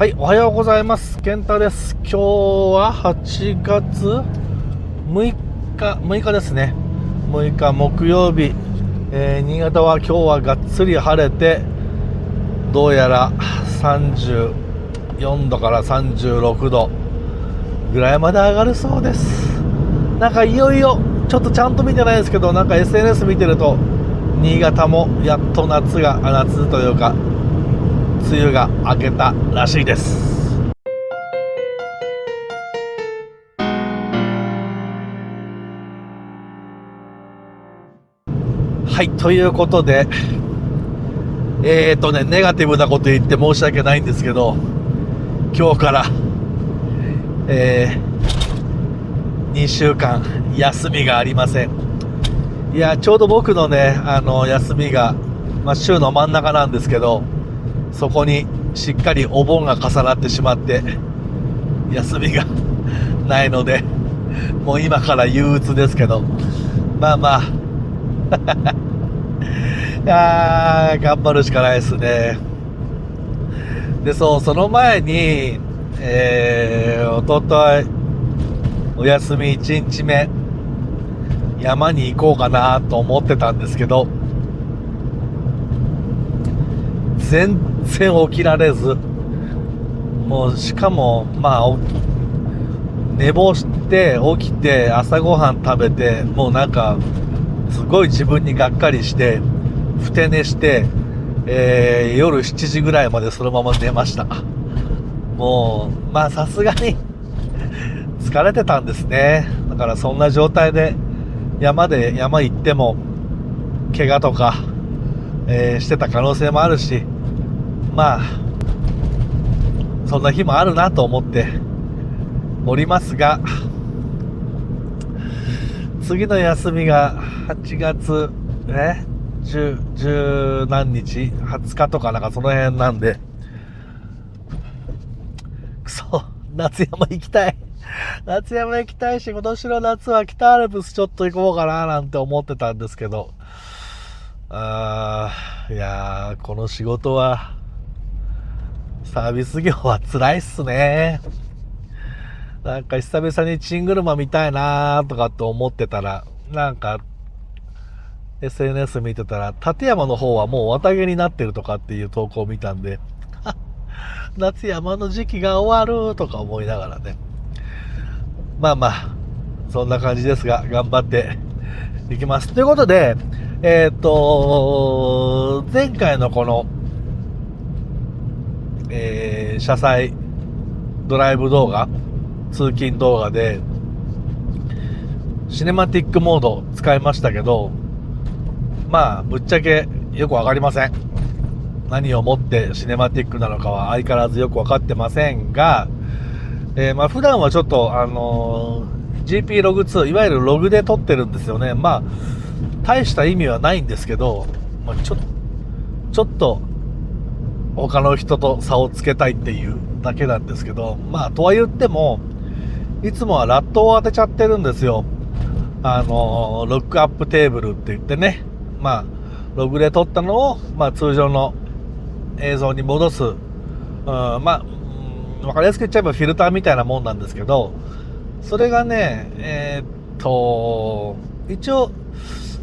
はい、おはようございます。健太です。今日は8月6日ですね。6日木曜日、新潟は今日はがっつり晴れて、どうやら34度から36度ぐらいまで上がるそうです。なんかいよいよ、ちょっとちゃんと見てないですけど、なんか SNS 見てると、新潟もやっと夏というか、梅雨が明けたらしいです。はい、ということで、ネガティブなこと言って申し訳ないんですけど、今日から、2週間休みがありません。いや、ちょうど僕のね、休みが、週の真ん中なんですけど、そこにしっかりお盆が重なってしまって、休みがないので、もう今から憂鬱ですけど、まあまあ、いや頑張るしかないですね。で、その前に、おととい、お休み1日目、山に行こうかなと思ってたんですけど、全然起きられず、もうしかも、寝坊して起きて朝ごはん食べて、もうなんか、すごい自分にがっかりして、ふて寝して、夜7時ぐらいまでそのまま寝ました。もうさすがに疲れてたんですね。だからそんな状態で山行っても怪我とか、してた可能性もあるし、そんな日もあるなと思っておりますが、次の休みが8月10何日20日とかなんかその辺なんで、夏山行きたいし、今年の夏は北アルプスちょっと行こうかななんて思ってたんですけど、いやー、この仕事はサービス業は辛いっすね。なんか久々にチングルマ見たいなーとかって思ってたら、なんか SNS 見てたら立山の方はもう綿毛になってるとかっていう投稿を見たんで夏山の時期が終わるとか思いながらね、そんな感じですが頑張っていきます。ということで、前回のこの、車載ドライブ動画、通勤動画でシネマティックモード使いましたけど、ぶっちゃけよくわかりません。何をもってシネマティックなのかは相変わらずよくわかってませんが、普段はちょっとGP ログ2、いわゆるログで撮ってるんですよね。大した意味はないんですけど、ちょっと他の人と差をつけたいっていうだけなんですけど、とは言ってもいつもはラットを当てちゃってるんですよ。ロックアップテーブルって言ってね、ログで撮ったのを、通常の映像に戻す、わかりやすく言っちゃえばフィルターみたいなもんなんですけど、それがね、一応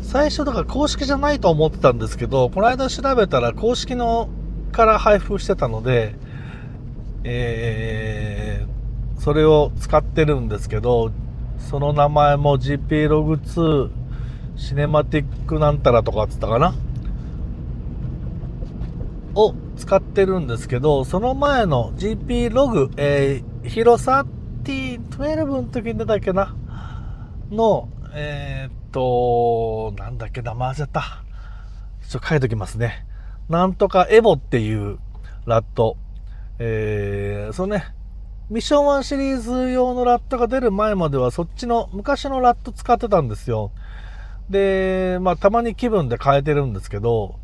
最初だから公式じゃないと思ってたんですけど、この間調べたら公式のから配布してたので、それを使ってるんですけど、その名前も GP ログ2シネマティックなんたらとかっつったかなを使ってるんですけど、その前の GP ログ、ヒロ12の時に出たっけなの、なんだっけ、名前忘れた。ちょっと書いときますね。なんとかエボっていうラット。そのね、ミッション1シリーズ用のラットが出る前まではそっちの昔のラット使ってたんですよ。で、たまに気分で変えてるんですけど、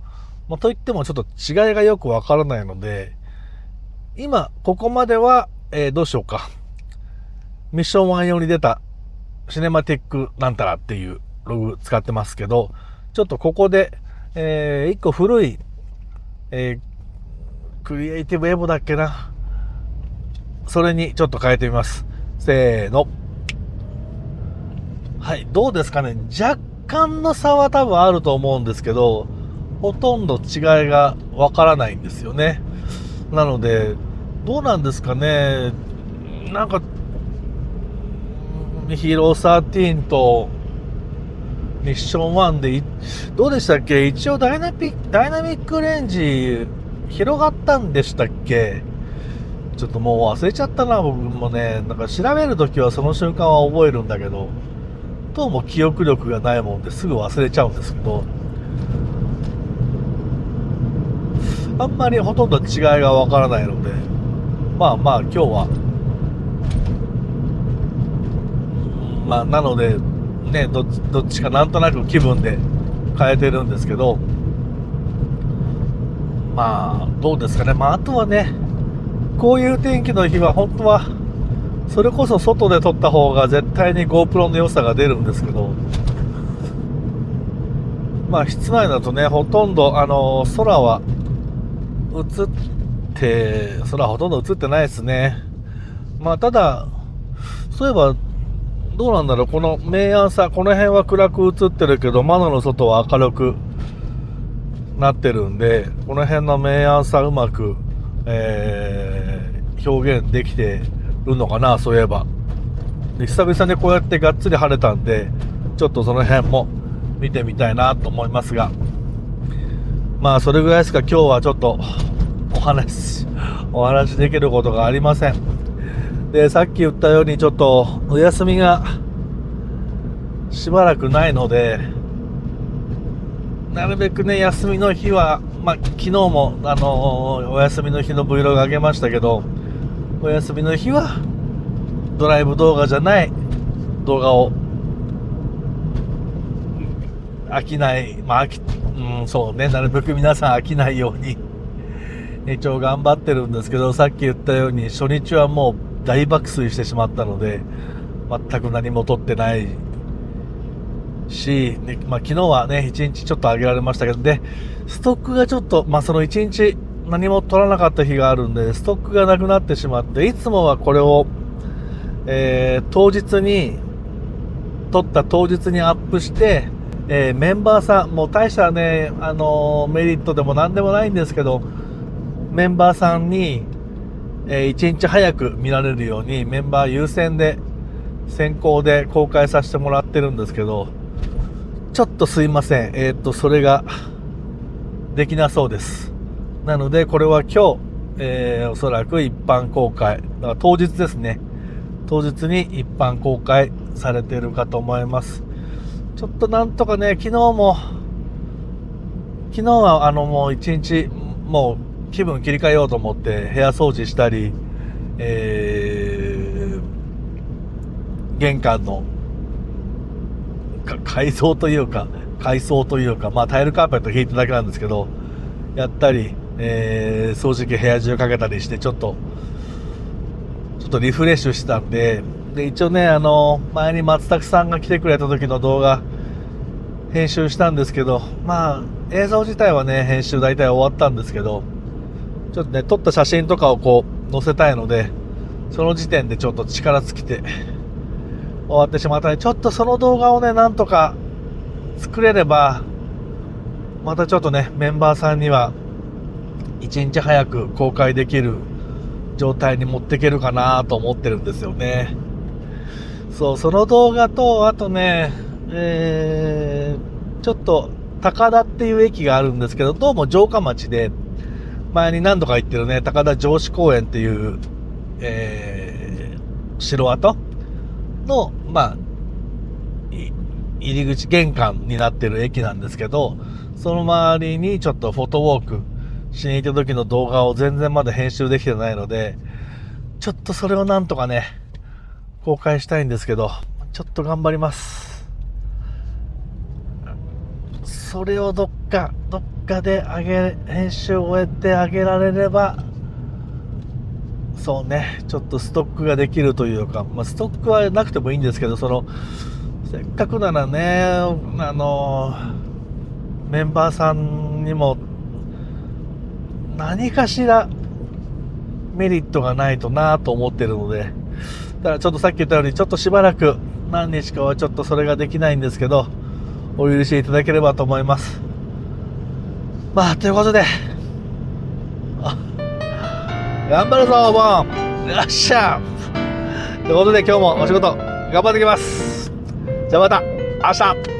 といってもちょっと違いがよくわからないので、今、ここまでは、どうしようか。ミッション1用に出たシネマティックなんたらっていうログ使ってますけど、ちょっとここで、一個古い、クリエイティブエボだっけなそれにちょっと変えてみます。せーの。はい、どうですかね。若干の差は多分あると思うんですけど、ほとんど違いがわからないんですよね。なので、どうなんですかね。なんか、ヒーロー13とミッション1で、どうでしたっけ。一応ダイナミックレンジ広がったんでしたっけ。ちょっともう忘れちゃったな、僕もね。なんか調べるときはその瞬間は覚えるんだけど、どうも記憶力がないもんですぐ忘れちゃうんですけど、あんまりほとんど違いがわからないので、まあまあ今日は、まあなので、ね、どっちかなんとなく気分で変えてるんですけど、まあどうですかね。まああとはね、こういう天気の日は本当はそれこそ外で撮った方が絶対に GoPro の良さが出るんですけど、まあ室内だとね、ほとんど空は空ほとんど映ってないですね。まあただ、そういえばどうなんだろう、この明暗さ、この辺は暗く映ってるけど窓の外は明るくなってるんで、この辺の明暗さうまく、表現できてるのかな。そういえばで久々にこうやってがっつり晴れたんで、ちょっとその辺も見てみたいなと思いますが、まあそれぐらいですか。今日はちょっとお話できることがありません。で、さっき言ったようにちょっとお休みがしばらくないので、なるべくね、休みの日は、まあ昨日もお休みの日の Vlog 上げましたけど、お休みの日はドライブ動画じゃない動画を飽きない、まあそうね、なるべく皆さん飽きないように一応頑張ってるんですけど、さっき言ったように初日はもう大爆睡してしまったので、全く何も撮ってないし、ね、まあ、昨日はね、1日ちょっと上げられましたけど、で、ストックがちょっと、まあ、その1日何も取らなかった日があるんで、ストックがなくなってしまって、いつもはこれを、当日に、取った当日にアップして、メンバーさん、もう大したね、メリットでも何でもないんですけど、メンバーさんに、1日早く見られるように、メンバー優先で、先行で公開させてもらってるんですけど、ちょっとすいません。それができなそうです。なので、これは今日、おそらく一般公開。だから当日ですね。当日に一般公開されているかと思います。ちょっとなんとかね、昨日はもう一日、もう気分切り替えようと思って部屋掃除したり、玄関の改装というか、まあタイルカーペット引いただけなんですけど、やったり、掃除機部屋中かけたりして、ちょっとリフレッシュしたんで、一応ね、前に松拓さんが来てくれた時の動画、編集したんですけど、まあ、映像自体はね、編集大体終わったんですけど、ちょっとね、撮った写真とかをこう、載せたいので、その時点でちょっと力尽きて、終わってしまったので、ちょっとその動画をね、なんとか作れれば、またちょっとね、メンバーさんには、1日早く公開できる状態に持っていけるかなと思ってるんですよね。そう、その動画と、あとね、ちょっと、高田っていう駅があるんですけど、どうも城下町で、前に何度か行ってるね、高田城址公園っていう、城跡の、まあ、入り口、玄関になってる駅なんですけど、その周りにちょっとフォトウォークしに行った時の動画を全然まだ編集できてないので、ちょっとそれをなんとかね、公開したいんですけど、ちょっと頑張ります。それをどっかで編集を終えてあげられれば、そうね、ちょっとストックができるというか、まあ、ストックはなくてもいいんですけど、せっかくならね、メンバーさんにも何かしらメリットがないとなと思ってるので、だからちょっとさっき言ったようにちょっとしばらく何日かはちょっとそれができないんですけど、お許しいただければと思います。まあということで、頑張るぞお盆、よっしゃということで今日もお仕事頑張ってきます。じゃあまた明日。